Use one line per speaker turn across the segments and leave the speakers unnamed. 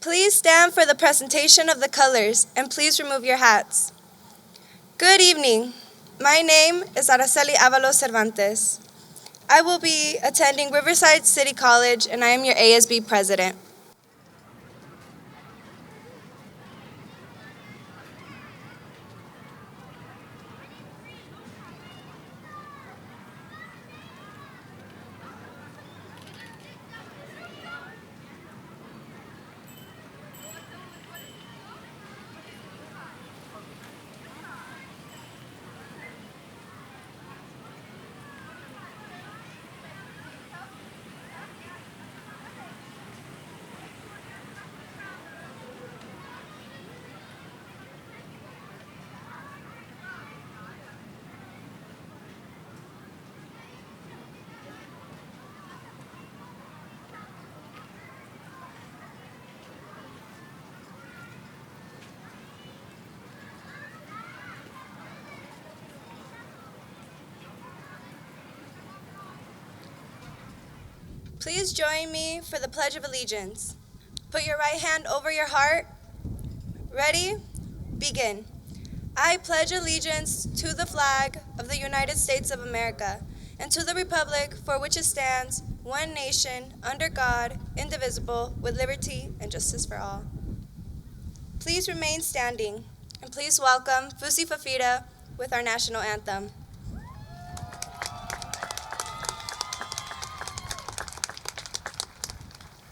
Please stand for the presentation of the colors, and please remove your hats. Good evening. My name is Araceli Avalos Cervantes. I will be attending Riverside City College, and I am your ASB president. Please join me for the Pledge of Allegiance. Put your right hand over your heart. Ready? Begin. I pledge allegiance to the flag of the United States of America and to the republic for which it stands, one nation, under God, indivisible, with liberty and justice for all. Please remain standing, and please welcome Fusi Fafita with our national anthem.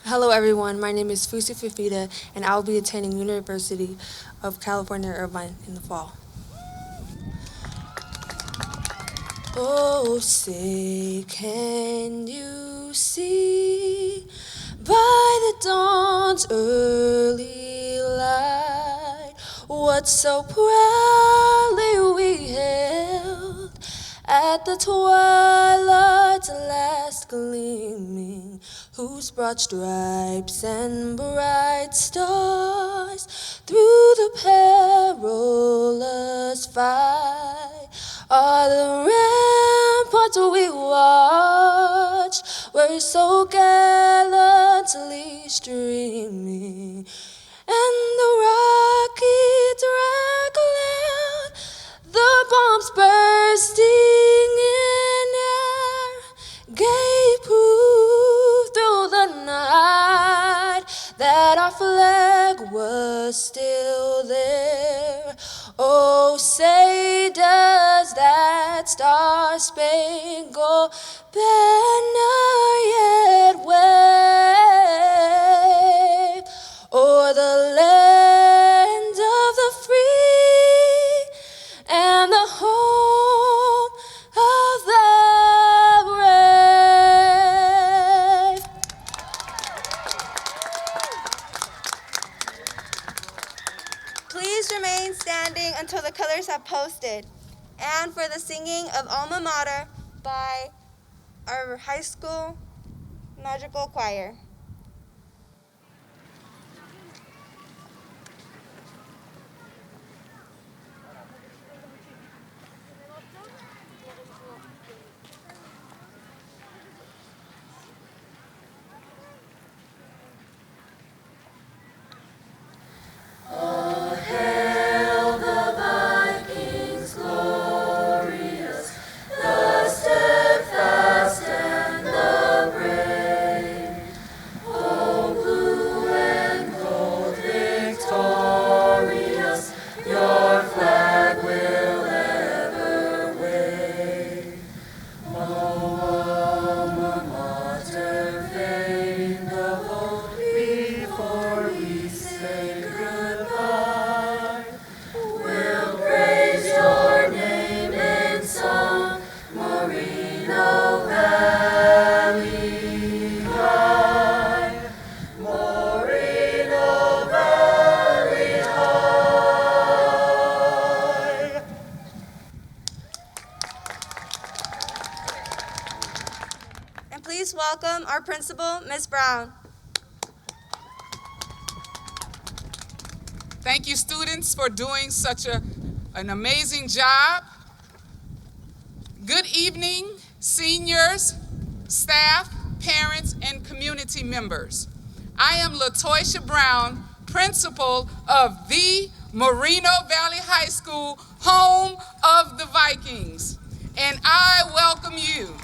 Hello everyone, my name is Fusi Fafita and I will be attending University of California, Irvine in the fall. Oh, say, can you see by the dawn's early light what so proudly we hailed at the twilight's last gleaming, whose broad stripes and bright stars through the perilous fight are the ramparts we watched, were so gallantly streaming, and the rockets recalled, the bombs bursting in air, gave proof through the night that our flag was still there. Oh, say does that star-spangled banner yet wave o'er the land of the free and the home of the brave?
Please remain standing until the colors have posted, and for the singing of Alma Mater by our high school magical choir. And please welcome our principal, Ms. Brown.
Thank you, students, for doing such an amazing job. Good evening, seniors, staff, parents, and community members. I am LaToysha Brown, principal of the Moreno Valley High School, home of the Vikings, and I welcome you.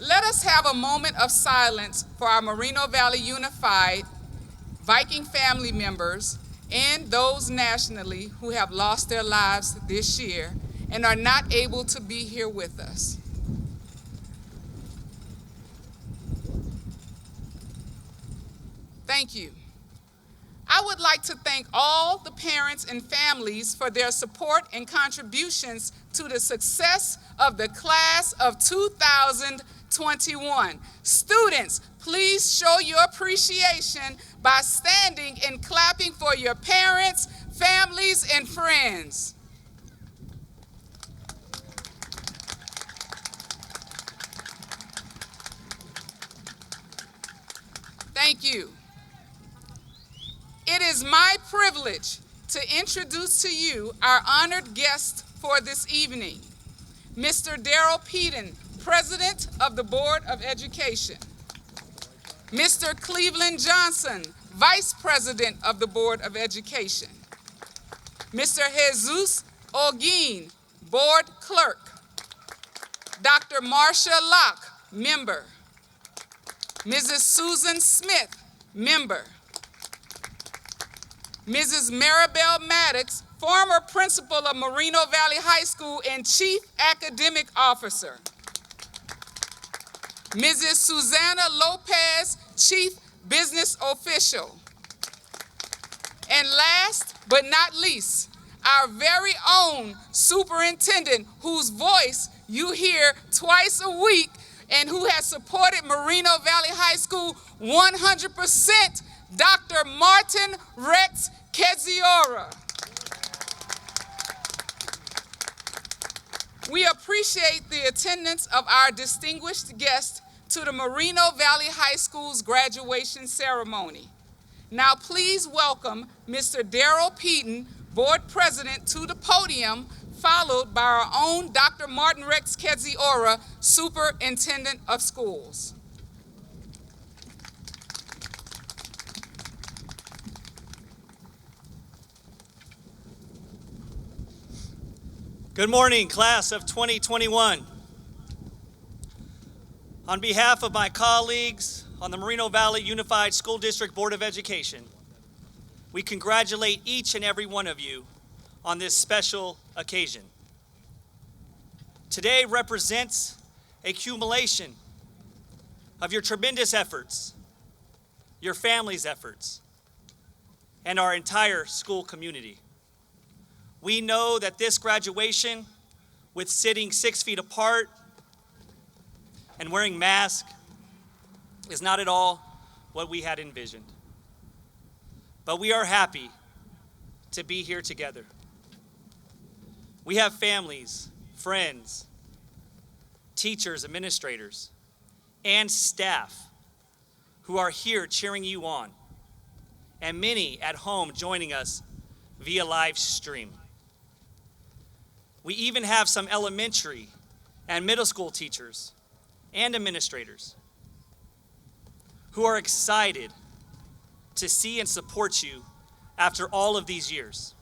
Let us have a moment of silence for our Moreno Valley Unified Viking family members and those nationally who have lost their lives this year and are not able to be here with us. Thank you. I would like to thank all the parents and families for their support and contributions to the success of the class of 2021. Students, please show your appreciation by standing and clapping for your parents, families, and friends. Thank you. It is my privilege to introduce to you our honored guest for this evening, Mr. Darrell Peden, President of the Board of Education, Mr. Cleveland Johnson, Vice President of the Board of Education, Mr. Jesus Olguin, Board Clerk, Dr. Marcia Locke, Member, Mrs. Susan Smith, Member, Mrs. Maribel Maddox, former principal of Moreno Valley High School and Chief Academic Officer, Mrs. Susanna Lopez, Chief Business Official, and last but not least, our very own superintendent whose voice you hear twice a week and who has supported Moreno Valley High School 100%, Dr. Martin Rex Keziora. We appreciate the attendance of our distinguished guests to the Moreno Valley High School's graduation ceremony. Now please welcome Mr. Darrell Peden, Board President, to the podium, followed by our own Dr. Martin Rex Keziora, Superintendent of Schools.
Good morning, class of 2021. On behalf of my colleagues on the Moreno Valley Unified School District Board of Education, we congratulate each and every one of you on this special occasion. Today represents a accumulation of your tremendous efforts, your family's efforts, and our entire school community. We know that this graduation, with sitting 6 feet apart and wearing masks, is not at all what we had envisioned. But we are happy to be here together. We have families, friends, teachers, administrators, and staff who are here cheering you on, and many at home joining us via live stream. We even have some elementary and middle school teachers and administrators who are excited to see and support you after all of these years.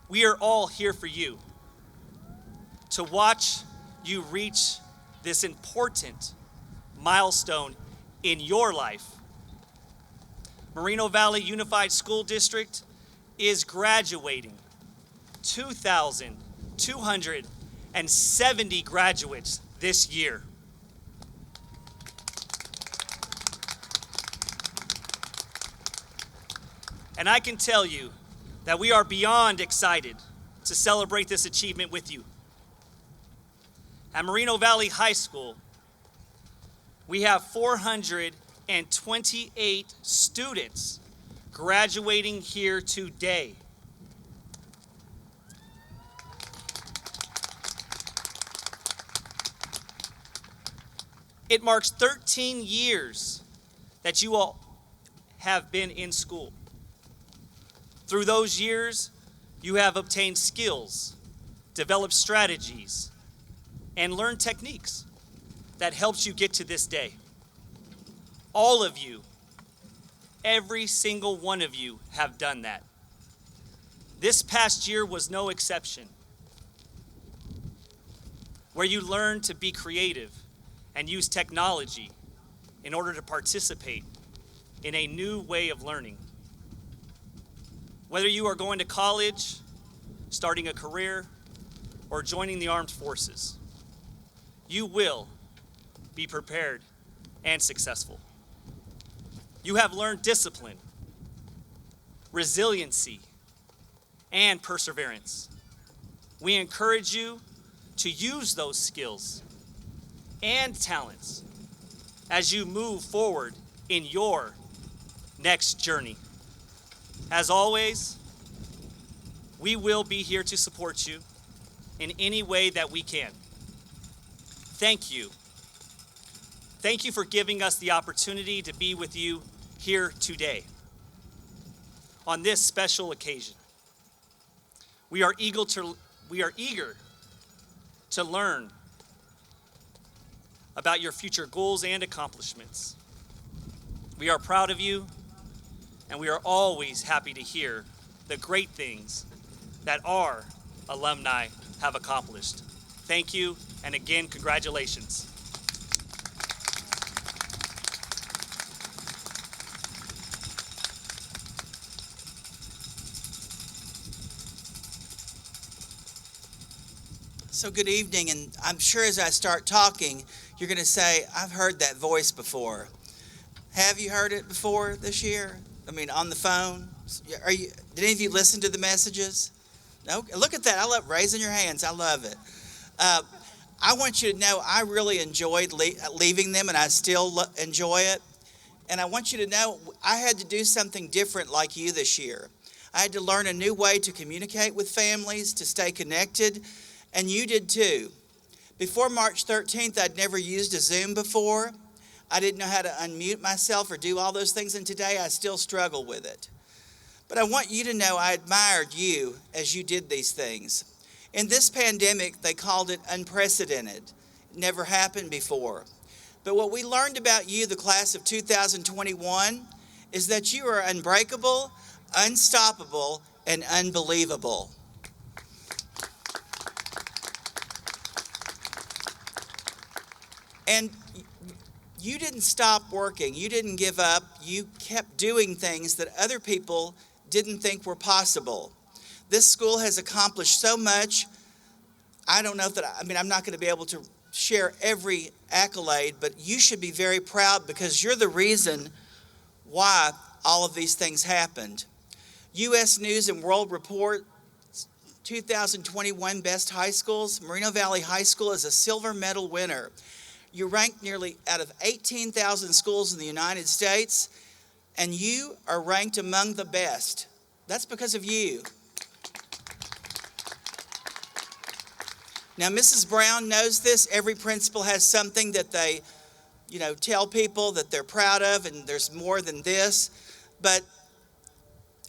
We are all here for you, to watch you reach this important milestone in your life. Moreno Valley Unified School District is graduating 2,270 graduates this year. And I can tell you that we are beyond excited to celebrate this achievement with you. At Moreno Valley High School, we have 428 students graduating here today. It marks 13 years that you all have been in school. Through those years, you have obtained skills, developed strategies, and learned techniques. that helped you get to this day. All of you, every single one of you have done that. This past year was no exception, where you learned to be creative and use technology in order to participate in a new way of learning. Whether you are going to college, starting a career, or joining the armed forces, you will be prepared and successful. You have learned discipline, resiliency, and perseverance. We encourage you to use those skills and talents as you move forward in your next journey. As always, we will be here to support you in any way that we can. Thank you. Thank you for giving us the opportunity to be with you here today on this special occasion. We are eager to learn about your future goals and accomplishments. We are proud of you, and we are always happy to hear the great things that our alumni have accomplished. Thank you, and again, congratulations.
So good evening, and I'm sure as I start talking, you're going to say, I've heard that voice before. Have you heard it before this year? I mean, on the phone? Did any of you listen to the messages? No? Look at that. I love raising your hands. I love it. I want you to know I really enjoyed leaving them, and I still enjoy it. And I want you to know I had to do something different like you this year. I had to learn a new way to communicate with families, to stay connected, and you did too. Before March 13th, I'd never used a Zoom before. I didn't know how to unmute myself or do all those things, and today I still struggle with it. But I want you to know I admired you as you did these things. In this pandemic, they called it unprecedented. It never happened before. But what we learned about you, the class of 2021, is that you are unbreakable, unstoppable, and unbelievable. And you didn't stop working. You didn't give up. You kept doing things that other people didn't think were possible. This school has accomplished so much. I don't know if I'm not going to be able to share every accolade, but you should be very proud because you're the reason why all of these things happened. U.S. News and World Report 2021 Best High Schools. Moreno Valley High School is a silver medal winner. You ranked nearly out of 18,000 schools in the United States, and you are ranked among the best. That's because of you. Now, Mrs. Brown knows this. Every principal has something that they, tell people that they're proud of, and there's more than this. But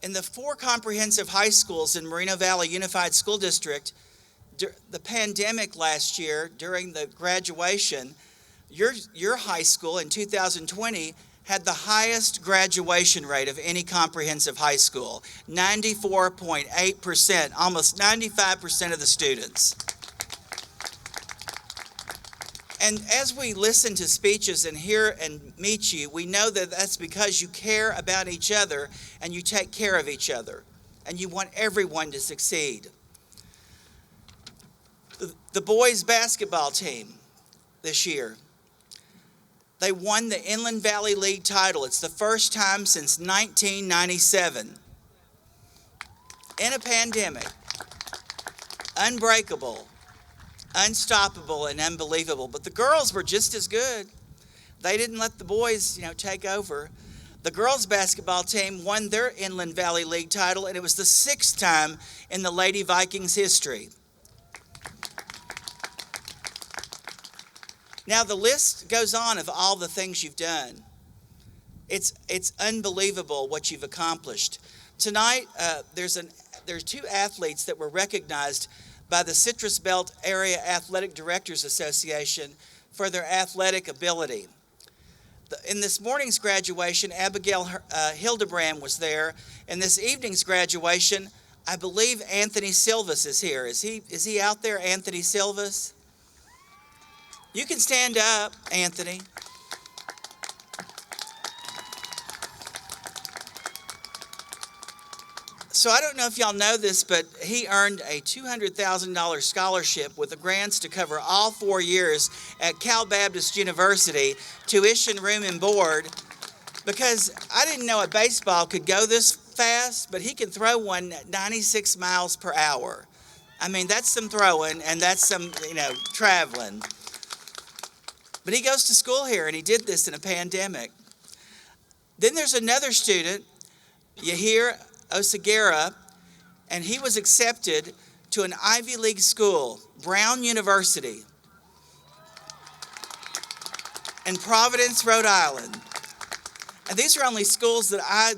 in the 4 comprehensive high schools in Moreno Valley Unified School District, the pandemic last year, during the graduation, your high school in 2020 had the highest graduation rate of any comprehensive high school, 94.8%, almost 95% of the students. And as we listen to speeches and hear and meet you, we know that that's because you care about each other and you take care of each other and you want everyone to succeed. The boys basketball team this year, they won the Inland Valley League title. It's the first time since 1997. In a pandemic, unbreakable, unstoppable, and unbelievable. But the girls were just as good. They didn't let the boys, take over. The girls basketball team won their Inland Valley League title, and it was the 6th time in the Lady Vikings history. Now, the list goes on of all the things you've done. It's unbelievable what you've accomplished. Tonight, there's 2 athletes that were recognized by the Citrus Belt Area Athletic Directors Association for their athletic ability. In this morning's graduation, Abigail Hildebrand was there. In this evening's graduation, I believe Anthony Silvas is here. Is he out there, Anthony Silvas? You can stand up, Anthony. So I don't know if y'all know this, but he earned a $200,000 scholarship with the grants to cover all 4 years at Cal Baptist University, tuition, room, and board, because I didn't know a baseball could go this fast, but he can throw one at 96 miles per hour. I mean, that's some throwing, and that's some, traveling. But he goes to school here, and he did this in a pandemic. Then there's another student, Yahir Osagara, and he was accepted to an Ivy League school, Brown University, in Providence, Rhode Island. And these are only schools that I,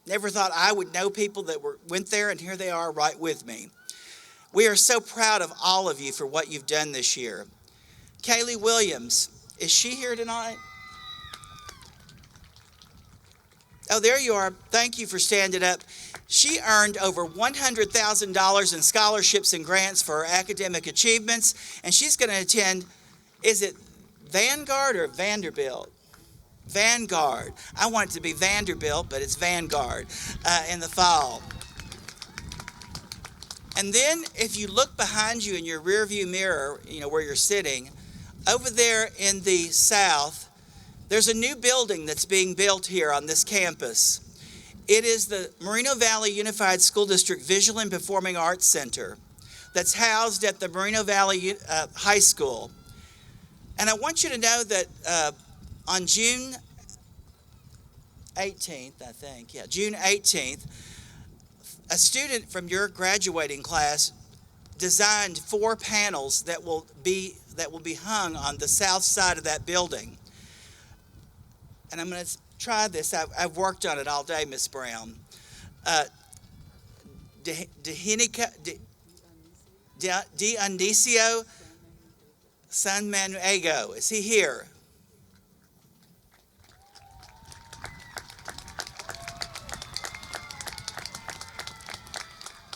never thought I would know people that went there, and here they are right with me. We are so proud of all of you for what you've done this year. Kaylee Williams, is she here tonight? Oh, there you are. Thank you for standing up. She earned over $100,000 in scholarships and grants for her academic achievements, and she's going to attend, is it Vanguard or Vanderbilt? Vanguard. I want it to be Vanderbilt, but it's Vanguard in the fall. And then if you look behind you in your rearview mirror, where you're sitting, over there in the south, there's a new building that's being built here on this campus. It is the Moreno Valley Unified School District Visual and Performing Arts Center that's housed at the Moreno Valley High School. And I want you to know that on June 18th, June 18th, a student from your graduating class designed 4 panels that will be hung on the south side of that building. And I'm going to try this. I've worked on it all day, Miss Brown. Dionisio San Manuego. Is he here?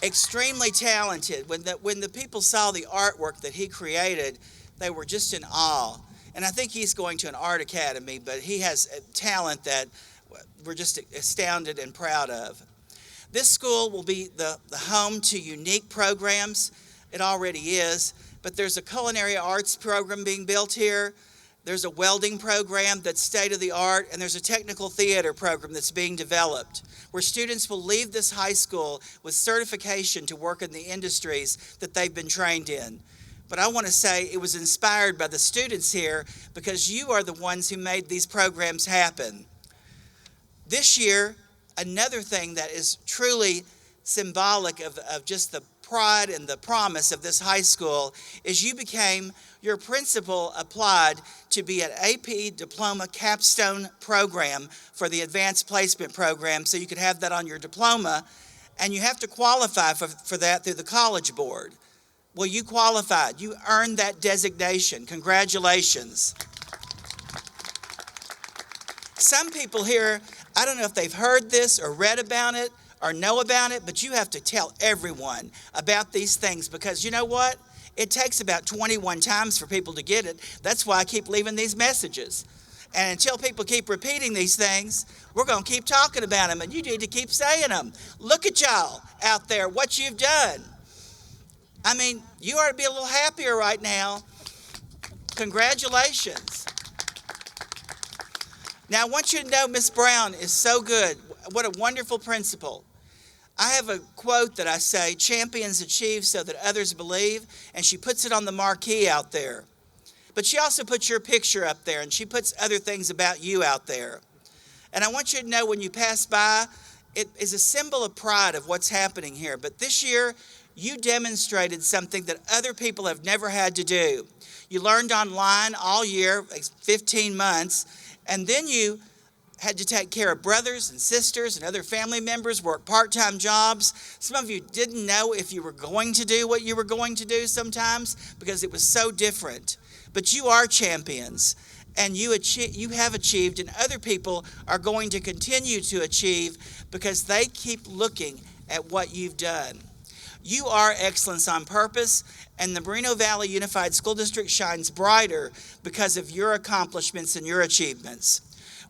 Extremely talented. When the people saw the artwork that he created, they were just in awe. And I think he's going to an art academy, but he has a talent that we're just astounded and proud of. This school will be the home to unique programs. It already is, but there's a culinary arts program being built here. There's a welding program that's state-of-the-art, and there's a technical theater program that's being developed, where students will leave this high school with certification to work in the industries that they've been trained in. But I want to say it was inspired by the students here, because you are the ones who made these programs happen. This year, another thing that is truly symbolic of just the pride and the promise of this high school is your principal applied to be an AP Diploma Capstone program for the Advanced Placement Program, so you could have that on your diploma, and you have to qualify for that through the College Board. Well, you qualified. You earned that designation. Congratulations. Some people here, I don't know if they've heard this or read about it or know about it, but you have to tell everyone about these things, because you know what? It takes about 21 times for people to get it. That's why I keep leaving these messages. And until people keep repeating these things, we're going to keep talking about them, and you need to keep saying them. Look at y'all out there, what you've done. I mean, you ought to be a little happier right now. Congratulations. Now, I want you to know Miss Brown is so good. What a wonderful principal. I have a quote that I say, champions achieve so that others believe, and she puts it on the marquee out there. But she also puts your picture up there, and she puts other things about you out there. And I want you to know when you pass by, it is a symbol of pride of what's happening here. But this year, you demonstrated something that other people have never had to do. You learned online all year, 15 months, and then you had to take care of brothers and sisters and other family members, work part-time jobs. Some of you didn't know if you were going to do what you were going to do sometimes because it was so different. But you are champions, and you have achieved, and other people are going to continue to achieve because they keep looking at what you've done. You are excellence on purpose, and the Moreno Valley Unified School District shines brighter because of your accomplishments and your achievements.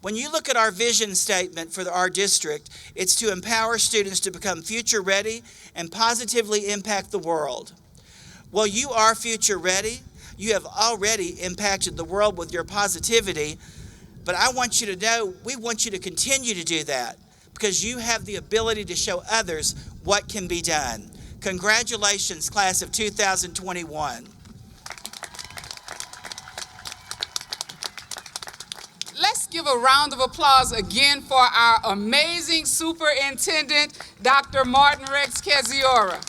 When you look at our vision statement for our district, it's to empower students to become future ready and positively impact the world. Well, you are future ready. You have already impacted the world with your positivity, but I want you to know, we want you to continue to do that because you have the ability to show others what can be done. Congratulations, class of 2021.
Let's give a round of applause again for our amazing superintendent, Dr. Martin Rex Keziora.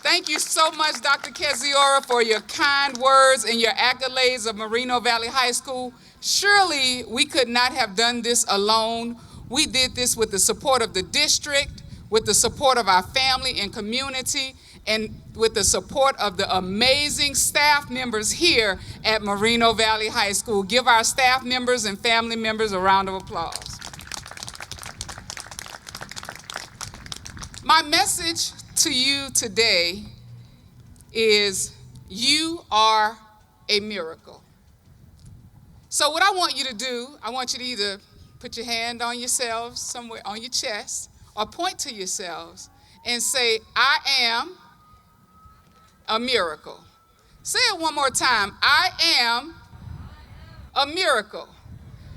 Thank you so much, Dr. Keziora, for your kind words and your accolades of Moreno Valley High School. Surely we could not have done this alone. We did this with the support of the district, with the support of our family and community, and with the support of the amazing staff members here at Moreno Valley High School. Give our staff members and family members a round of applause. My message to you today is you are a miracle. So what I want you to do, I want you to either put your hand on yourselves somewhere on your chest or point to yourselves and say, I am a miracle. Say it one more time. I am a miracle.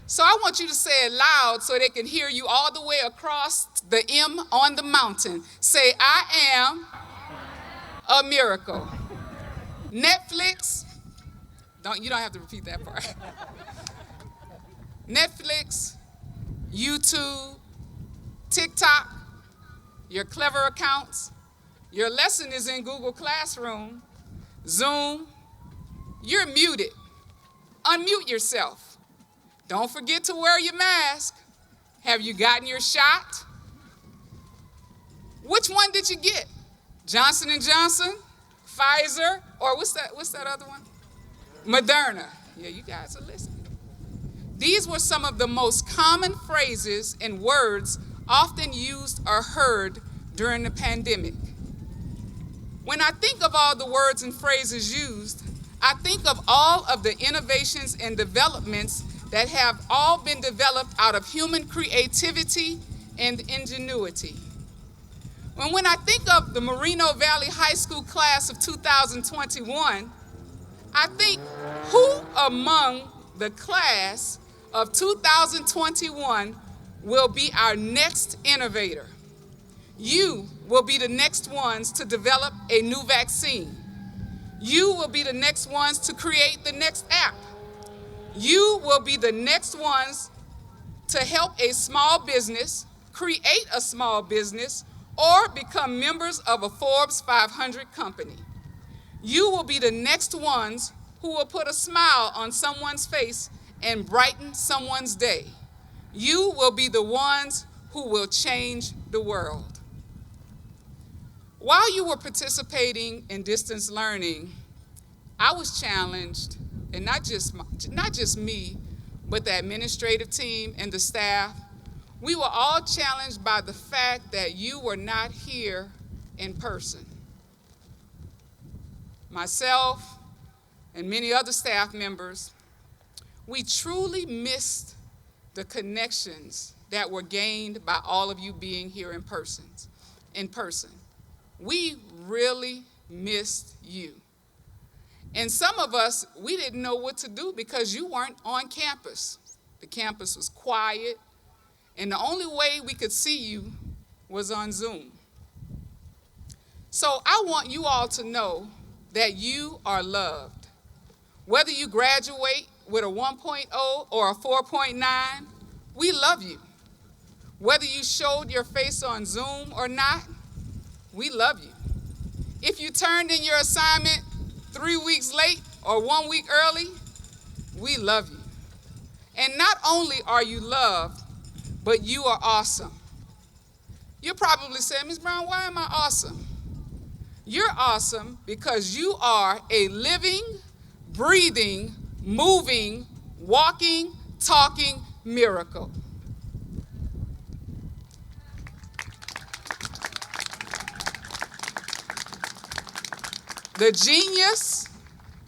So I want you to say it loud so they can hear you all the way across the M on the mountain. Say, I am a miracle. Netflix, you don't have to repeat that part. Netflix, YouTube, TikTok, your clever accounts, your lesson is in Google Classroom, Zoom, you're muted. Unmute yourself. Don't forget to wear your mask. Have you gotten your shot? Which one did you get? Johnson & Johnson, Pfizer, or what's that other one? Moderna. Yeah, you guys are listening. These were some of the most common phrases and words often used or heard during the pandemic. When I think of all the words and phrases used, I think of all of the innovations and developments that have all been developed out of human creativity and ingenuity. When I think of the Moreno Valley High School class of 2021, I think, who among the class of 2021 will be our next innovator? You will be the next ones to develop a new vaccine. You will be the next ones to create the next app. You will be the next ones to help a small business, create a small business, or become members of a Forbes 500 company. You will be the next ones who will put a smile on someone's face and brighten someone's day. You will be the ones who will change the world. While you were participating in distance learning, I was challenged, and not just me, but the administrative team and the staff. We were all challenged by the fact that you were not here in person. Myself and many other staff members, we truly missed the connections that were gained by all of you being here in person. We really missed you. And some of us, we didn't know what to do because you weren't on campus. The campus was quiet, and the only way we could see you was on Zoom. So I want you all to know that you are loved. Whether you graduate with a 1.0 or a 4.9, we love you. Whether you showed your face on Zoom or not, we love you. If you turned in your assignment 3 weeks late or 1 week early, we love you. And not only are you loved, but you are awesome. You're probably saying, Ms. Brown, why am I awesome? You're awesome because you are a living, breathing, moving, walking, talking miracle. The genius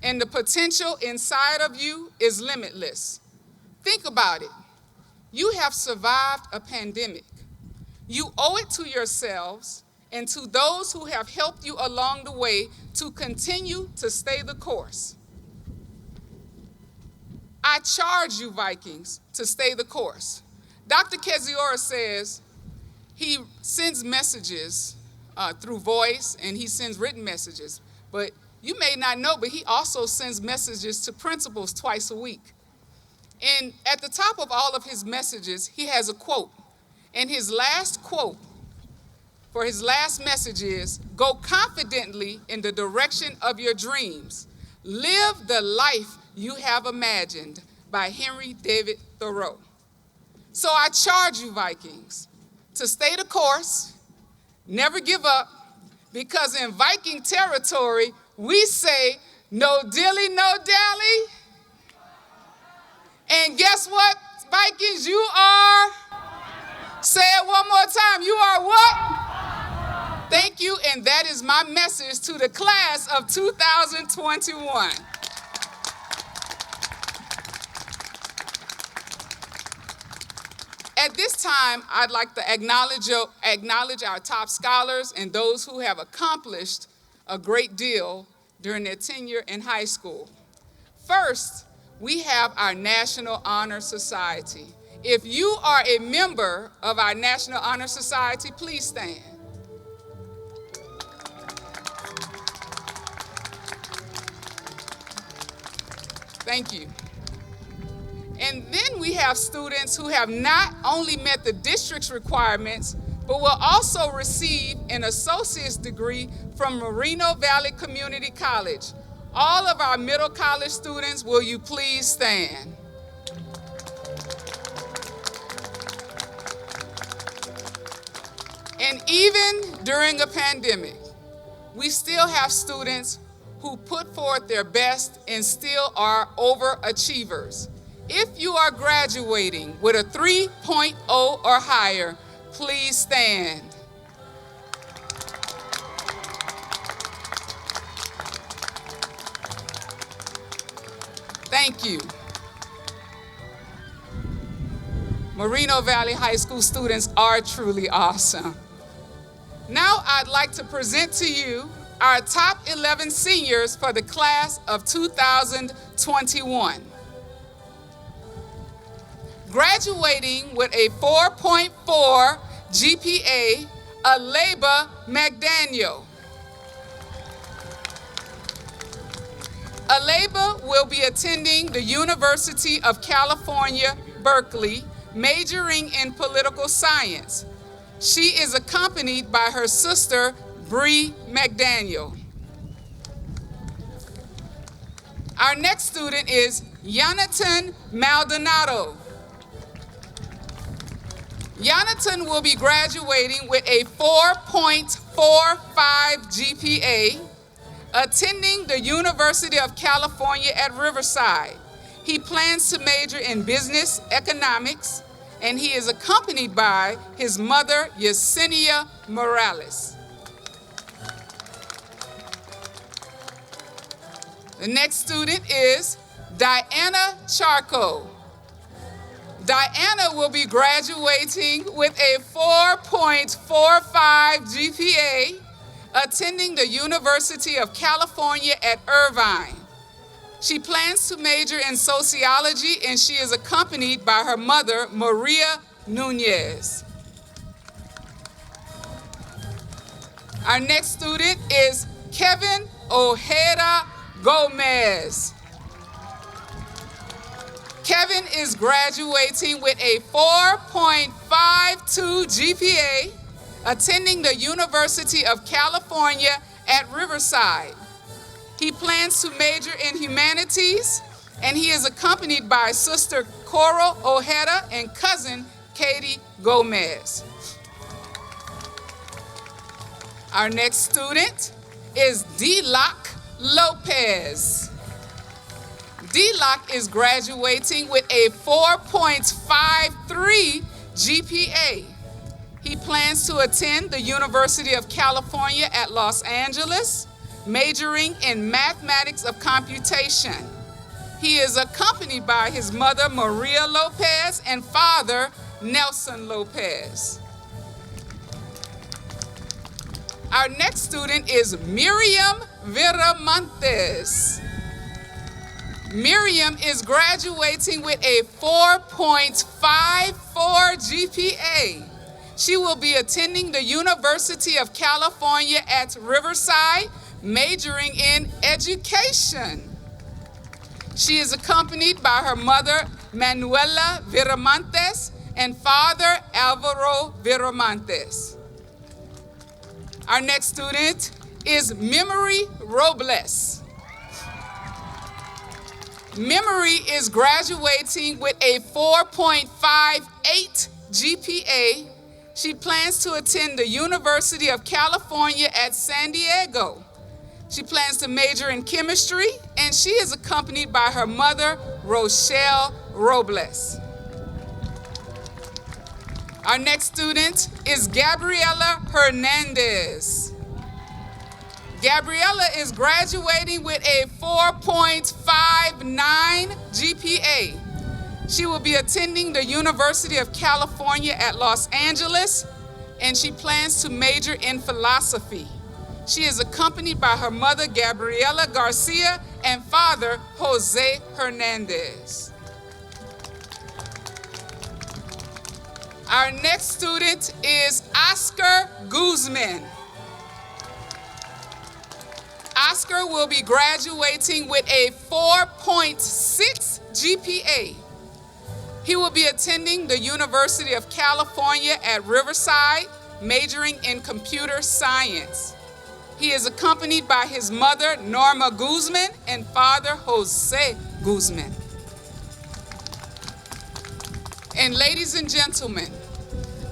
and the potential inside of you is limitless. Think about it. You have survived a pandemic. You owe it to yourselves and to those who have helped you along the way to continue to stay the course. I charge you, Vikings, to stay the course. Dr. Keziora says he sends messages through voice and he sends written messages. But you may not know, but he also sends messages to principals twice a week. And at the top of all of his messages, he has a quote. And his last quote for his last message is, "Go confidently in the direction of your dreams. Live the life you have imagined," by Henry David Thoreau. So I charge you, Vikings, to stay the course, never give up, because in Viking territory, we say, no dilly, no dally. And guess what, Vikings, you are? Say it one more time, you are what? Thank you, and that is my message to the class of 2021. At this time, I'd like to acknowledge our top scholars and those who have accomplished a great deal during their tenure in high school. First, we have our National Honor Society. If you are a member of our National Honor Society, please stand. Thank you. And then we have students who have not only met the district's requirements, but will also receive an associate's degree from Moreno Valley Community College. All of our middle college students, will you please stand? And even during a pandemic, we still have students who put forth their best and still are overachievers. If you are graduating with a 3.0 or higher, please stand. Thank you. Moreno Valley High School students are truly awesome. Now I'd like to present to you our top 11 seniors for the class of 2021. Graduating with a 4.4 GPA, Aleba McDaniel. Aleba will be attending the University of California, Berkeley, majoring in political science. She is accompanied by her sister, Bree McDaniel. Our next student is Yonatan Maldonado. Yonatan will be graduating with a 4.45 GPA, attending the University of California at Riverside. He plans to major in business economics, and he is accompanied by his mother, Yesenia Morales. The next student is Diana Charco. Diana will be graduating with a 4.45 GPA, attending the University of California at Irvine. She plans to major in sociology, and she is accompanied by her mother, Maria Nunez. Our next student is Kevin Ojeda Gomez. Kevin is graduating with a 4.52 GPA, attending the University of California at Riverside. He plans to major in humanities, and he is accompanied by Sister Coral Ojeda and cousin Katie Gomez. Our next student is D-Lock Lopez. D-Lock is graduating with a 4.53 GPA. He plans to attend the University of California at Los Angeles, majoring in mathematics of computation. He is accompanied by his mother, Maria Lopez, and father, Nelson Lopez. Our next student is Miriam Viramontes. Miriam is graduating with a 4.54 GPA. She will be attending the University of California at Riverside, majoring in education. She is accompanied by her mother, Manuela Viramontes, and father, Alvaro Viramontes. Our next student is Memory Robles. Memory is graduating with a 4.58 GPA. She plans to attend the University of California at San Diego. She plans to major in chemistry, and she is accompanied by her mother, Rochelle Robles. Our next student is Gabriela Hernandez. Gabriela is graduating with a 4.59 GPA. She will be attending the University of California at Los Angeles, and she plans to major in philosophy. She is accompanied by her mother, Gabriela Garcia, and father, Jose Hernandez. Our next student is Oscar Guzman. Oscar will be graduating with a 4.6 GPA. He will be attending the University of California at Riverside, majoring in computer science. He is accompanied by his mother, Norma Guzman, and father, Jose Guzman. And ladies and gentlemen,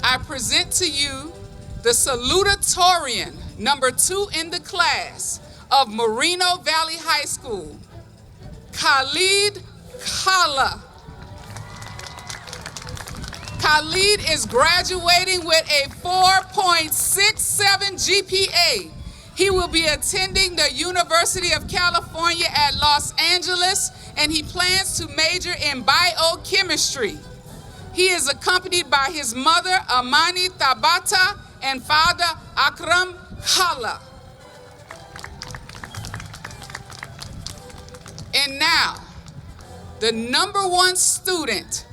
I present to you the salutatorian, number 2 in the class of Moreno Valley High School, Khalid Khala. Khalid is graduating with a 4.67 GPA. He will be attending the University of California at Los Angeles, and he plans to major in biochemistry. He is accompanied by his mother, Amani Tabata, and father, Akram Khala. And now, the number 1 student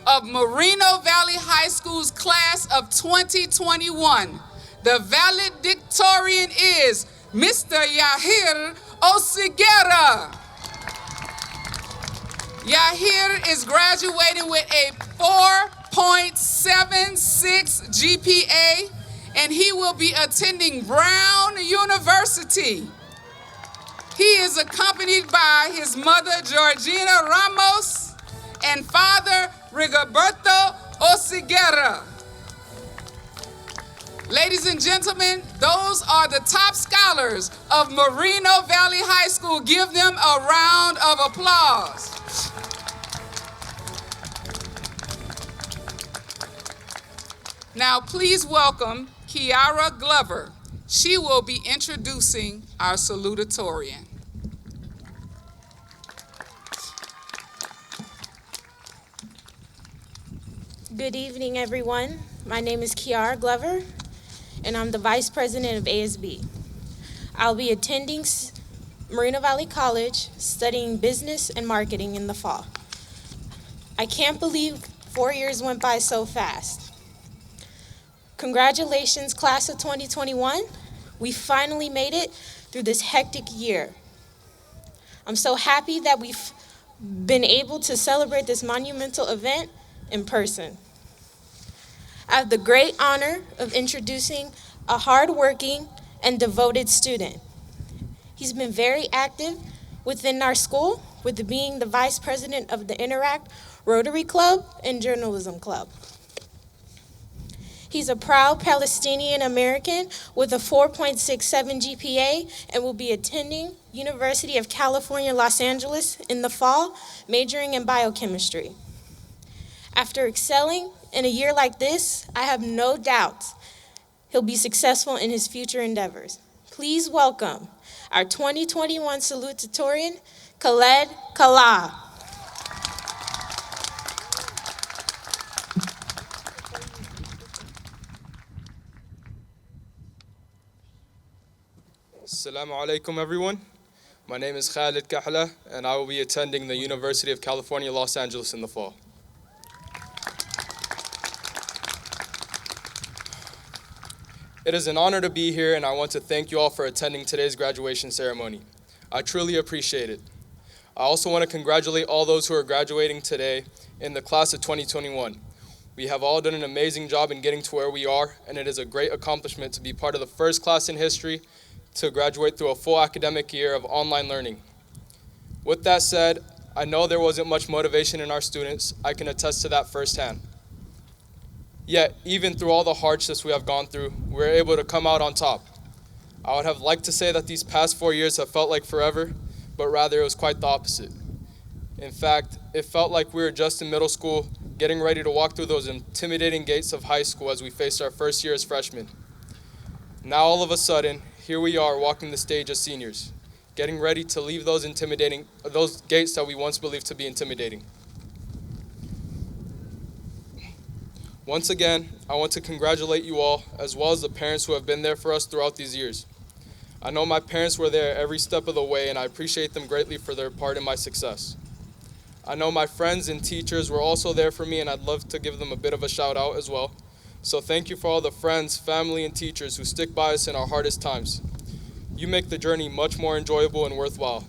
of Moreno Valley High School's class of 2021, the valedictorian is Mr. Yahir Osigera. Yahir is graduating with a 4.76 GPA, and he will be attending Brown University. He is accompanied by his mother, Georgina Ramos, and father, Rigoberto Osigera. Ladies and gentlemen, those are the top scholars of Moreno Valley High School. Give them a round of applause. Now, please welcome Kiara Glover. She will be introducing our salutatorian.
Good evening, everyone. My name is Kiara Glover, and I'm the Vice President of ASB. I'll be attending Moreno Valley College, studying business and marketing in the fall. I can't believe 4 years went by so fast. Congratulations, class of 2021. We finally made it through this hectic year. I'm so happy that we've been able to celebrate this monumental event in person. I have the great honor of introducing a hardworking and devoted student. He's been very active within our school with being the vice president of the Interact Rotary Club and Journalism Club. He's a proud Palestinian American with a 4.67 GPA and will be attending University of California, Los Angeles in the fall, majoring in biochemistry. After excelling in a year like this, I have no doubts he'll be successful in his future endeavors. Please welcome our 2021 salutatorian, Khaled Kala.
Assalamu alaikum, everyone. My name is Khaled Kahla, and I will be attending the University of California, Los Angeles in the fall. It is an honor to be here, and I want to thank you all for attending today's graduation ceremony. I truly appreciate it. I also want to congratulate all those who are graduating today in the class of 2021. We have all done an amazing job in getting to where we are, and it is a great accomplishment to be part of the first class in history to graduate through a full academic year of online learning. With that said, I know there wasn't much motivation in our students. I can attest to that firsthand. Yet, even through all the hardships we have gone through, we're able to come out on top. I would have liked to say that these past 4 years have felt like forever, but rather it was quite the opposite. In fact, it felt like we were just in middle school, getting ready to walk through those intimidating gates of high school as we faced our first year as freshmen. Now all of a sudden, here we are walking the stage as seniors, getting ready to leave those gates that we once believed to be intimidating. Once again, I want to congratulate you all, as well as the parents who have been there for us throughout these years. I know my parents were there every step of the way, and I appreciate them greatly for their part in my success. I know my friends and teachers were also there for me, and I'd love to give them a bit of a shout out as well. So thank you for all the friends, family, and teachers who stick by us in our hardest times. You make the journey much more enjoyable and worthwhile.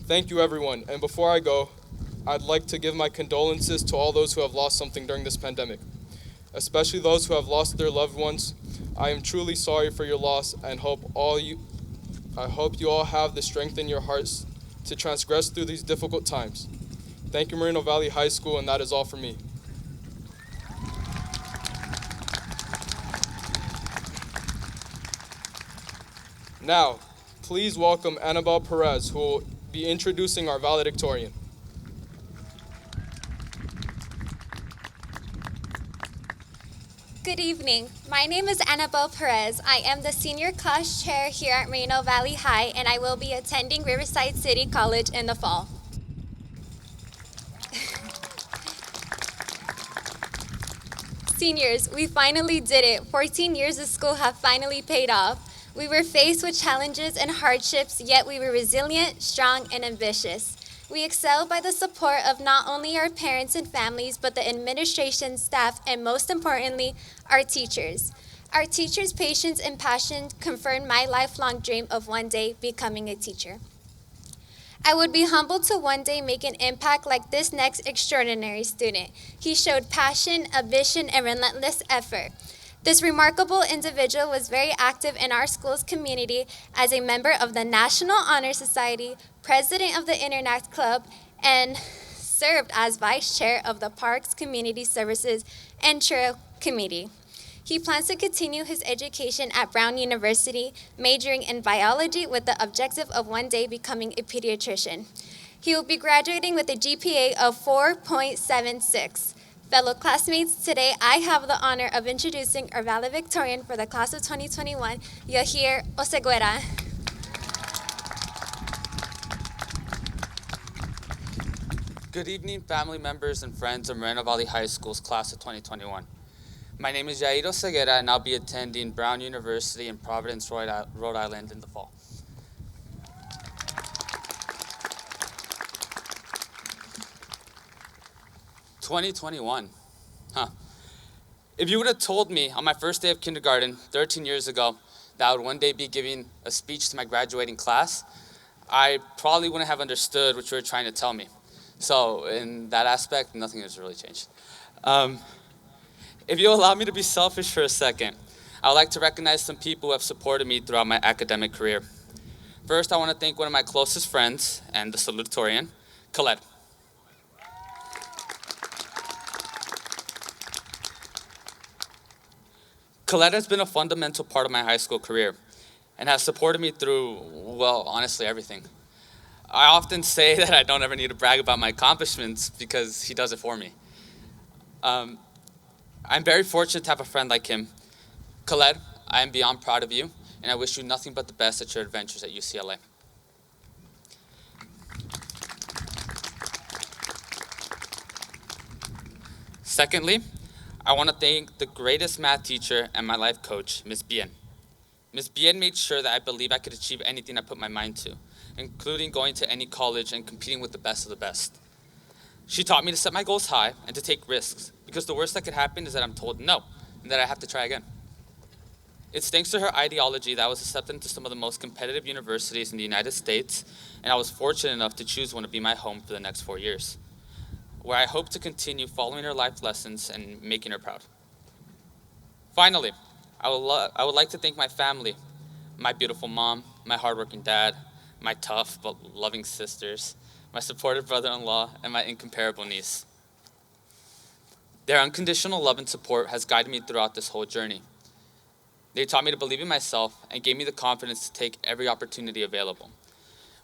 Thank you, everyone. And before I go, I'd like to give my condolences to all those who have lost something during this pandemic, especially those who have lost their loved ones. I am truly sorry for your loss and I hope you all have the strength in your hearts to transgress through these difficult times. Thank you, Moreno Valley High School, and that is all for me. Now, please welcome Annabelle Perez, who will be introducing our valedictorian.
Good evening. My name is Annabelle Perez. I am the senior class chair here at Moreno Valley High, and I will be attending Riverside City College in the fall. Seniors, we finally did it. 14 years of school have finally paid off. We were faced with challenges and hardships, yet we were resilient, strong, and ambitious. We excel by the support of not only our parents and families, but the administration, staff, and most importantly, our teachers. Our teachers' patience and passion confirmed my lifelong dream of one day becoming a teacher. I would be humbled to one day make an impact like this next extraordinary student. He showed passion, ambition, and relentless effort. This remarkable individual was very active in our school's community as a member of the National Honor Society, president of the Interact Club, and served as vice chair of the Parks, Community Services, and Trail Committee. He plans to continue his education at Brown University, majoring in biology with the objective of one day becoming a pediatrician. He will be graduating with a GPA of 4.76. Fellow classmates, today I have the honor of introducing our valedictorian for the class of 2021, Yahir Oseguera.
Good evening, family members and friends of Moreno Valley High School's class of 2021. My name is Yair Oseguera, and I'll be attending Brown University in Providence, Rhode Island in the fall. "2021, huh? If you would have told me on my first day of kindergarten 13 years ago that I would one day be giving a speech to my graduating class, I probably wouldn't have understood what you were trying to tell me. So in that aspect, nothing has really changed. If you'll allow me to be selfish for a second, I would like to recognize some people who have supported me throughout my academic career. First, I want to thank one of my closest friends and the salutatorian, Khaled. Khaled has been a fundamental part of my high school career and has supported me through, well, honestly, everything. I often say that I don't ever need to brag about my accomplishments because he does it for me. I'm very fortunate to have a friend like him. Khaled, I am beyond proud of you, and I wish you nothing but the best at your adventures at UCLA. Secondly, I want to thank the greatest math teacher and my life coach, Ms. Bien. Ms. Bien made sure that I believe I could achieve anything I put my mind to, including going to any college and competing with the best of the best. She taught me to set my goals high and to take risks, because the worst that could happen is that I'm told no, and that I have to try again. It's thanks to her ideology that I was accepted into some of the most competitive universities in the United States, and I was fortunate enough to choose one to be my home for the next 4 years, where I hope to continue following her life lessons and making her proud. Finally, I would like to thank my family, my beautiful mom, my hardworking dad, my tough but loving sisters, my supportive brother-in-law, and my incomparable niece. Their unconditional love and support has guided me throughout this whole journey. They taught me to believe in myself and gave me the confidence to take every opportunity available.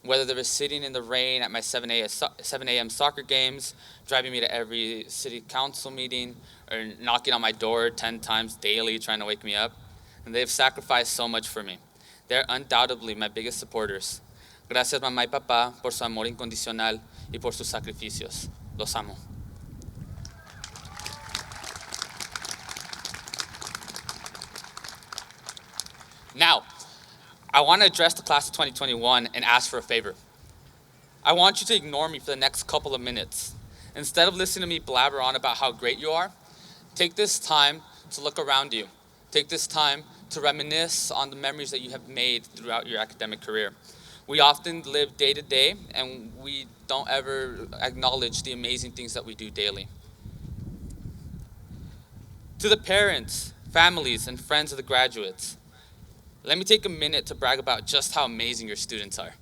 Whether they were sitting in the rain at my 7 a.m. soccer games, driving me to every city council meeting, or knocking on my door 10 times daily trying to wake me up, and they've sacrificed so much for me. They're undoubtedly my biggest supporters. Gracias mamá y papá por su amor incondicional y por sus sacrificios. Los amo. Now, I want to address the class of 2021 and ask for a favor. I want you to ignore me for the next couple of minutes. Instead of listening to me blabber on about how great you are, take this time to look around you. Take this time to reminisce on the memories that you have made throughout your academic career. We often live day to day, and we don't ever acknowledge the amazing things that we do daily. To the parents, families, and friends of the graduates, let me take a minute to brag about just how amazing your students are.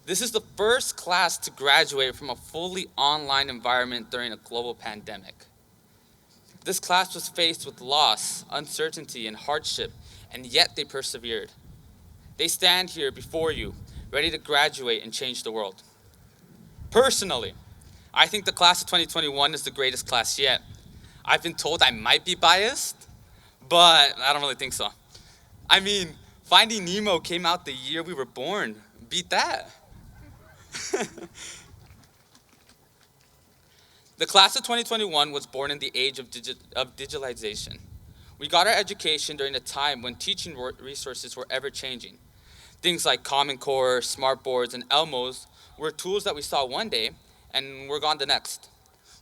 This is the first class to graduate from a fully online environment during a global pandemic. This class was faced with loss, uncertainty, and hardship, and yet they persevered. They stand here before you, ready to graduate and change the world. Personally, I think the class of 2021 is the greatest class yet. I've been told I might be biased, but I don't really think so. I mean, Finding Nemo came out the year we were born. Beat that. The class of 2021 was born in the age of digitalization. We got our education during a time when teaching resources were ever-changing. Things like Common Core, smartboards, and Elmos were tools that we saw one day and were gone the next.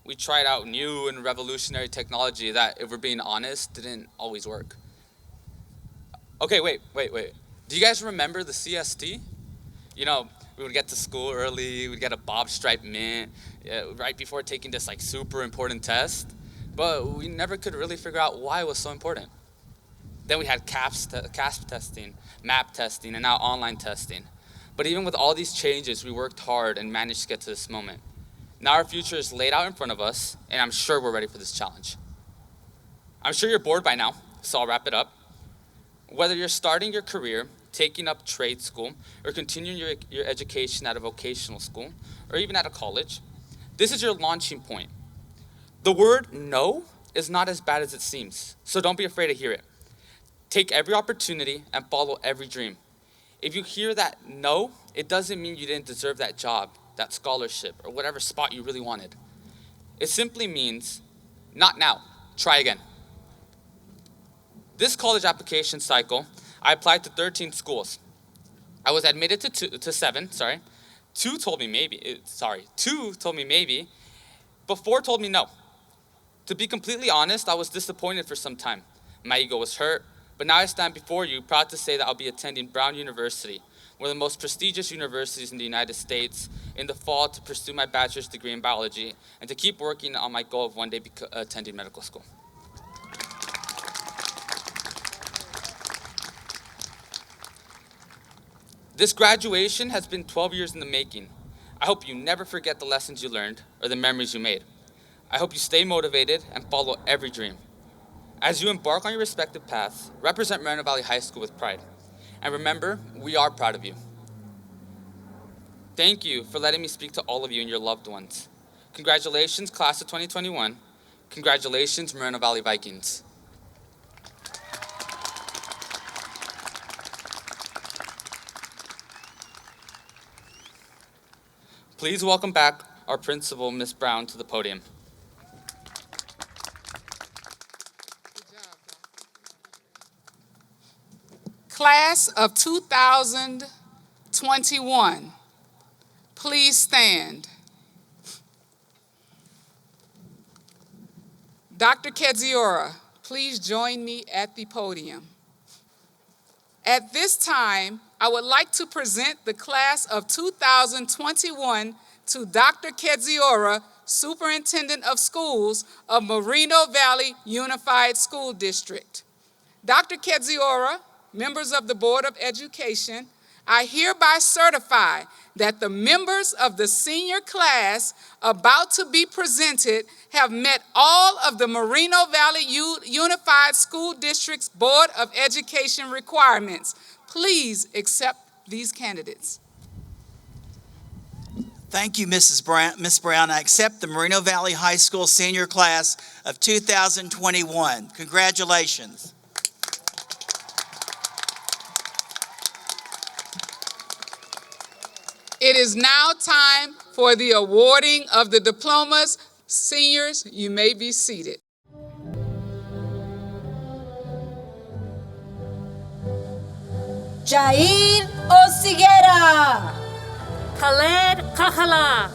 We tried out new and revolutionary technology that, if we're being honest, didn't always work. Okay, wait. Do you guys remember the CST? You know, we would get to school early, we'd get a bob stripe mint right before taking this like super important test, but we never could really figure out why it was so important. Then we had CASP testing, MAP testing, and now online testing. But even with all these changes, we worked hard and managed to get to this moment. Now our future is laid out in front of us, and I'm sure we're ready for this challenge. I'm sure you're bored by now, so I'll wrap it up. Whether you're starting your career, taking up trade school, or continuing your education at a vocational school, or even at a college, this is your launching point. The word no is not as bad as it seems, so don't be afraid to hear it. Take every opportunity and follow every dream. If you hear that no, it doesn't mean you didn't deserve that job, that scholarship, or whatever spot you really wanted. It simply means, not now, try again. This college application cycle, I applied to 13 schools. I was admitted to 7. Two told me maybe, but 4 told me no. To be completely honest, I was disappointed for some time. My ego was hurt, but now I stand before you proud to say that I'll be attending Brown University, one of the most prestigious universities in the United States, in the fall to pursue my bachelor's degree in biology and to keep working on my goal of one day attending medical school. This graduation has been 12 years in the making. I hope you never forget the lessons you learned or the memories you made. I hope you stay motivated and follow every dream. As you embark on your respective paths, represent Moreno Valley High School with pride. And remember, we are proud of you. Thank you for letting me speak to all of you and your loved ones. Congratulations, class of 2021. Congratulations, Moreno Valley Vikings. Please welcome back our principal, Ms. Brown, to the podium.
Class of 2021, please stand. Dr. Kedziora, please join me at the podium. At this time, I would like to present the class of 2021 to Dr. Kedziora, Superintendent of Schools of Moreno Valley Unified School District. Dr. Kedziora, members of the Board of Education, I hereby certify that the members of the senior class about to be presented have met all of the Moreno Valley Unified School District's Board of Education requirements. Please accept these candidates.
Thank you, Ms. Brown. I accept the Moreno Valley High School senior class of 2021. Congratulations.
It is now time for the awarding of the diplomas. Seniors, you may be seated.
Jair Osiguera,
Khaled Kahala,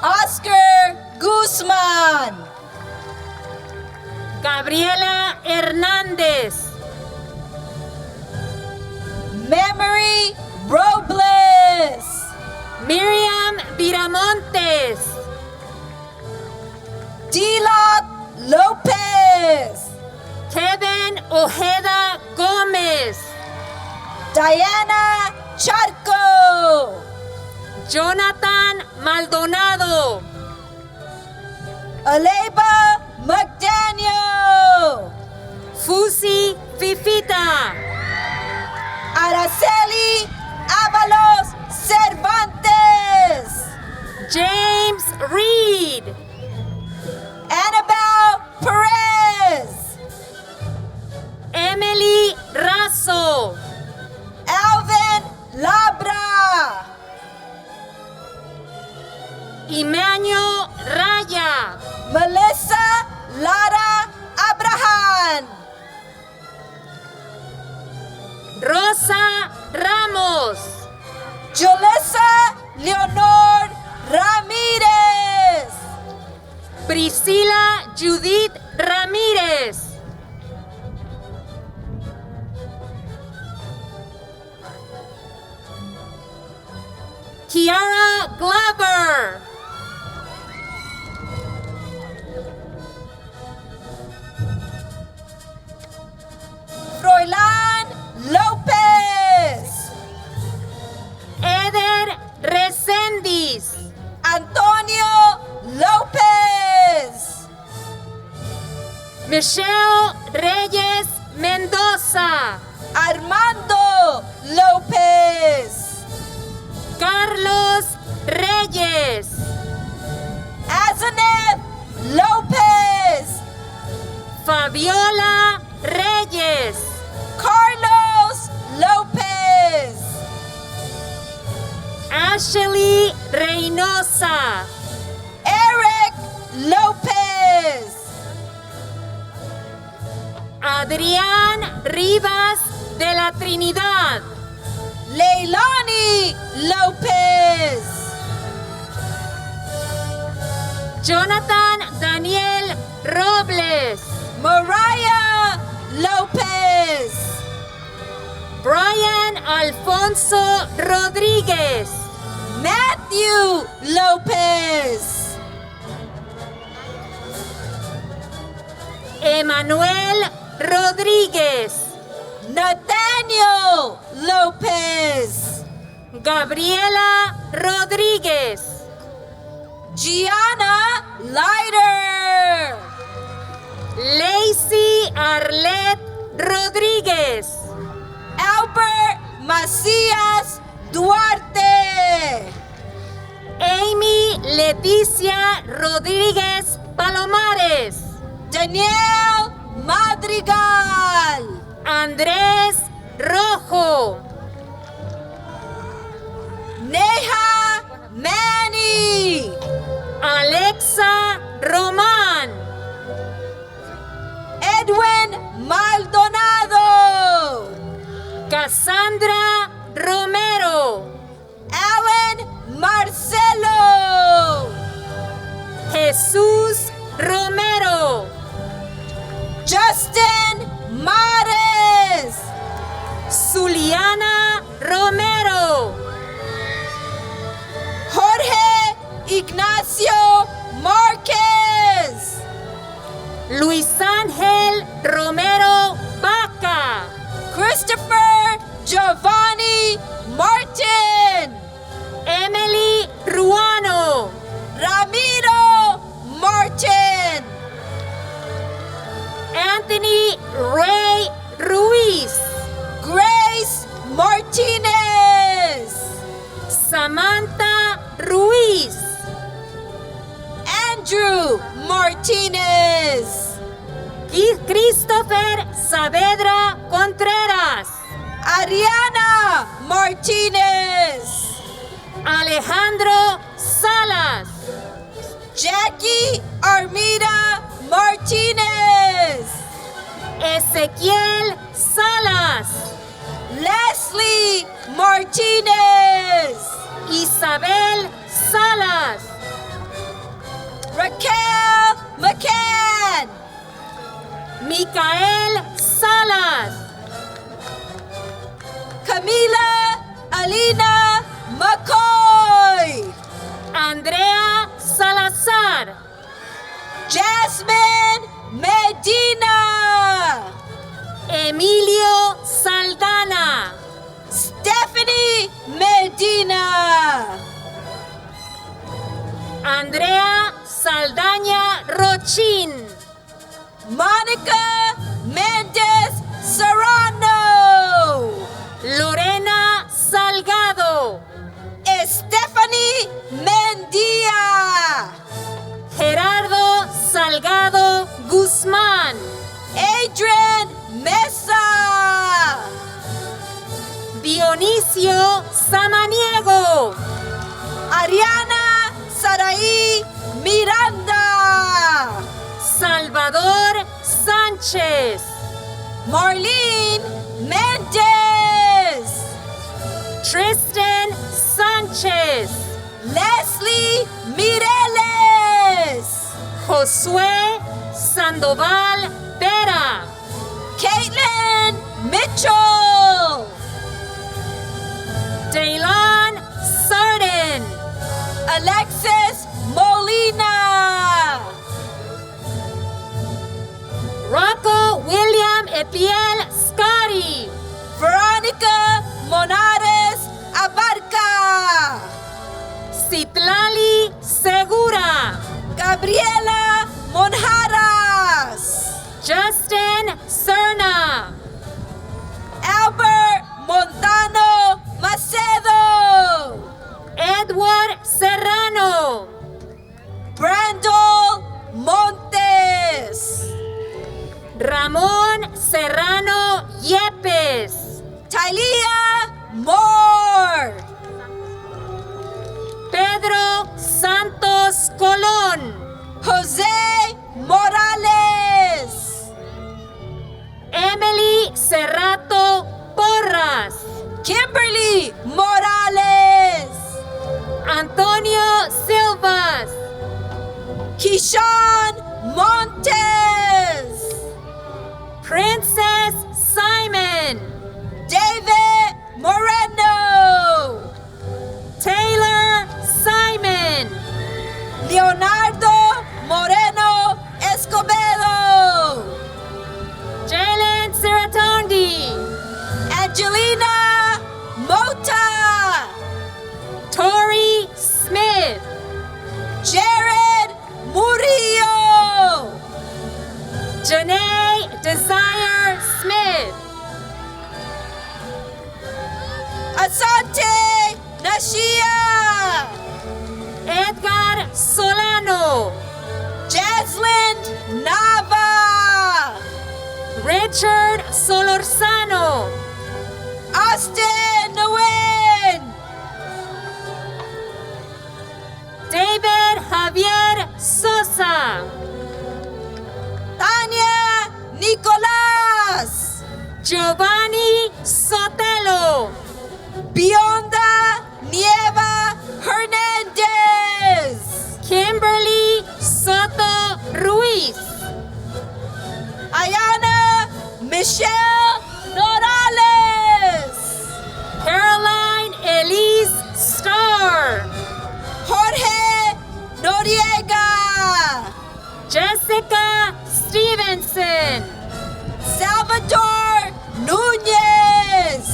Oscar Guzman,
Gabriela Hernandez,
Memory Robles,
Miriam Viramontes,
Dilot Lopez,
Kevin Ojeda Gomez,
Diana Charco,
Jonathan Maldonado,
Aleba McDaniel,
Fusi Fifita,
Araceli Avalos Cervantes,
James Reed,
Annabelle Perez,
Emily Razo,
Alvin Labra,
Emmanuel Raya,
Melissa Lara Abraham,
Rosa Ramos,
Julissa Leonor Ramirez,
Priscila Judith Ramírez, Kiara Glover,
Froilán López,
Eder Resendiz,
Antonio López,
Michelle Reyes Mendoza,
Armando López,
Carlos Reyes,
Azanet López,
Fabiola Reyes,
Carlos López,
Ashley Reynosa,
Eric López,
Adrián Rivas de la Trinidad,
Leilani López,
Jonathan Daniel Robles,
Mariah López,
Brian Alfonso Rodríguez,
Matthew López,
Emanuel Rodríguez,
Nathaniel Lopez.
Gabriela Rodríguez.
Gianna Leiter.
Lacey Arlette Rodríguez.
Albert Macías Duarte.
Amy Leticia Rodríguez Palomares.
Daniel Madrigal.
Andrés Rojo.
Neha Manny.
Alexa Román.
Edwin Maldonado.
Cassandra Romero.
Alan Marcelo.
Jesús Romero.
Justin Mares.
Zuliana Romero.
Jorge Ignacio Márquez.
Luis Ángel Romero Vaca.
Christopher Giovanni Martin.
Emily Ruano.
Ramiro Martin.
Anthony Ray Ruiz.
Grace Martinez.
Samantha Ruiz.
Andrew Martinez.
Christopher Saavedra Contreras.
Ariana Martinez.
Alejandro Salas.
Jackie Armida Martinez.
Ezequiel Salas.
Leslie Martinez.
Isabel Salas.
Raquel McCann.
Micael Salas.
Camila Alina McCoy.
Andrea Salazar.
Jasmine Medina.
Emilio Saldana.
Stephanie Medina.
Andrea Saldaña Rochin.
Monica Mendez Serrano.
Lorena Salgado.
Stephanie Mendía.
Gerardo Salgado Guzmán.
Adrian Mesa.
Dionisio Samaniego.
Ariana Saraí Miranda.
Salvador Sánchez.
Marlene Mendez.
Tristan Sánchez.
Leslie Mireles.
Josué Sandoval Vera.
Caitlin Mitchell.
Daylon Sarden.
Alexis Molina.
Rocco William Epiel Scotty.
Veronica Monares Abarca.
Citlali Segura.
Gabriela Monjaras.
Justin Serna.
Albert Montano Macedo.
Edward Serrano.
Brandol Montes.
Ramón Serrano Yepes.
Tylea Moore.
Pedro Santos Colón.
Jose Morales.
Emily Cerrato Porras.
Kimberly Morales.
Antonio Silvas.
Keyshawn Montes.
Princess Simon.
David Moreno.
Taylor Simon.
Leonardo Moreno Escobedo.
Jalen Seratondi.
Rashia,
Edgar Solano,
Jaslyn Nava,
Richard Solorzano,
Austin Nguyen,
David Javier Sosa,
Tanya Nicolas,
Giovanni Sotelo,
Bionda Nieva Hernandez,
Kimberly Soto Ruiz,
Ayana Michelle Morales,
Caroline Elise Starr,
Jorge Noriega,
Jessica Stevenson,
Salvador Nunez,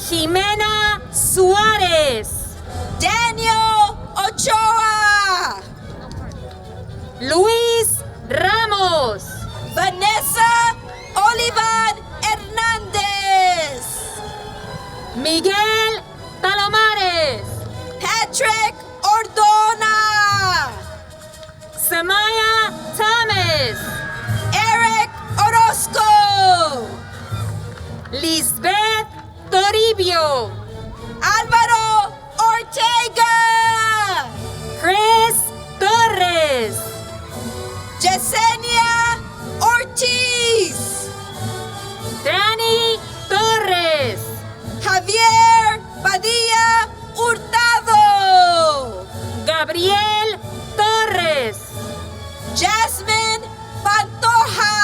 Jimena Suarez,
Daniel Ochoa,
Luis Ramos,
Vanessa Olivan Hernandez,
Miguel Palomares,
Patrick Ordona,
Samaya Thomas,
Eric Orozco,
Lisbeth Toribio,
Álvaro Ortega,
Chris Torres,
Yesenia Ortiz,
Danny Torres,
Javier Padilla Hurtado,
Gabriel Torres,
Jasmine Pantoja,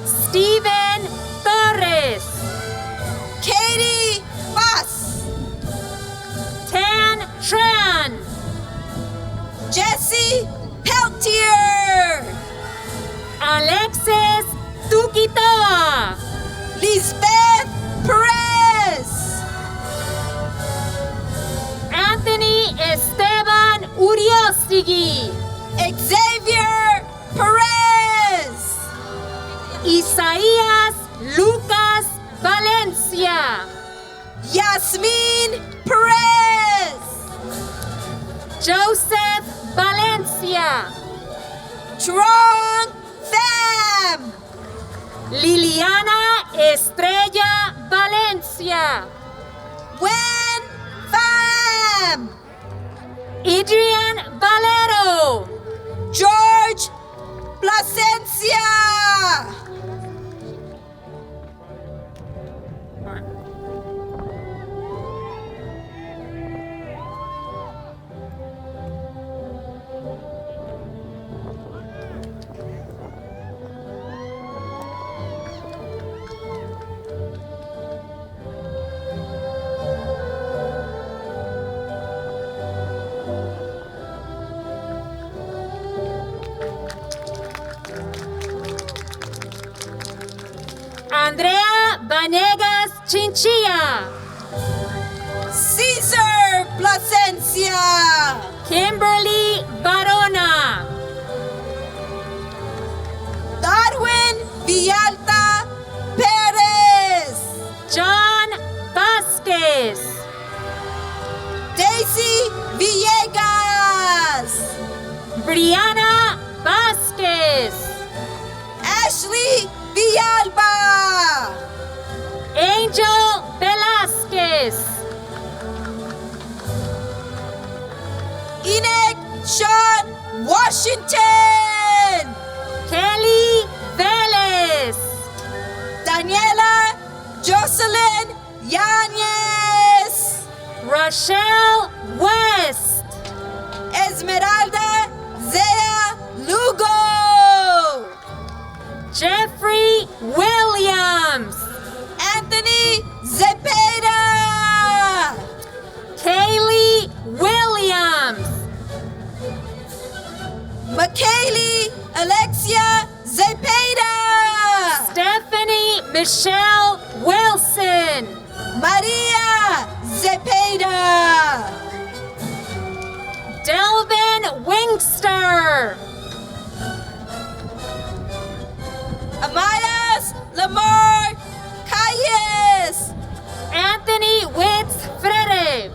Steven Torres,
Katie Bass,
Tan Tran,
Jesse Peltier,
Alexis Tukitoa,
Lisbeth Perez,
Anthony Esteban Uriostegui,
Xavier Perez,
Isaías Lucas Valencia,
Yasmin Perez,
Joseph Valencia,
Trong Pham,
Liliana Estrella Valencia,
Wen Pham,
Adrian Valero,
George Plasencia,
Andrea Vanegas Chinchilla,
Caesar Plasencia,
Kimberly Barona,
Darwin Villalta Perez,
John Vasquez,
Daisy Villegas,
Brianna Vasquez,
Ashley Villalba,
Angel Velasquez,
Enoch Sean Washington,
Kelly Velez,
Daniela Jocelyn Yanez,
Rochelle West,
Esmeralda Zea Lugo,
Jeffrey Williams,
Anthony Zepeda,
Kaylee Williams,
McKaylee Alexia Zepeda,
Stephanie Michelle Wilson,
Maria Zepeda,
Delvin Wingster,
Amayas Lamar Calles,
Anthony Witz Frere,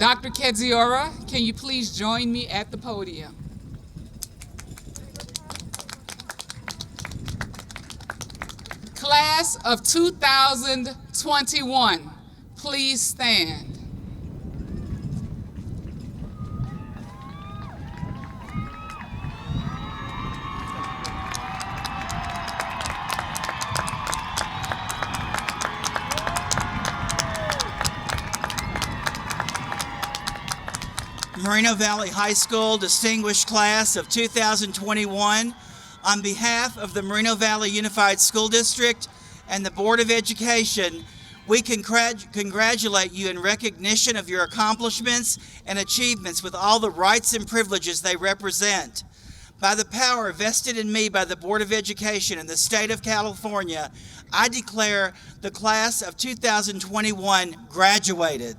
Dr. Kedziora, can you please join me at the podium? Class of 2021, please stand.
Moreno Valley High School distinguished class of 2021, on behalf of the Moreno Valley Unified School District and the Board of Education, we congratulate you in recognition of your accomplishments and achievements with all the rights and privileges they represent. By the power vested in me by the Board of Education in the state of California, I declare the class of 2021 graduated.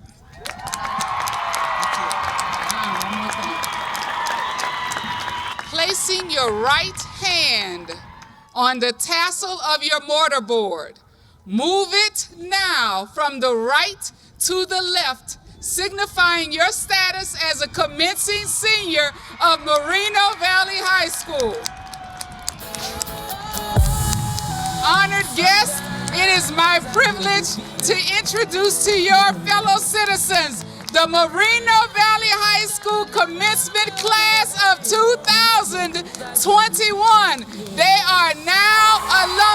Placing your right hand on the tassel of your mortarboard, move it now from the right to the left, signifying your status as a commencing senior of Moreno Valley High School. Honored guests, it is my privilege to introduce to your fellow citizens the Moreno Valley High School Commencement Class of 2021. They are now alumni.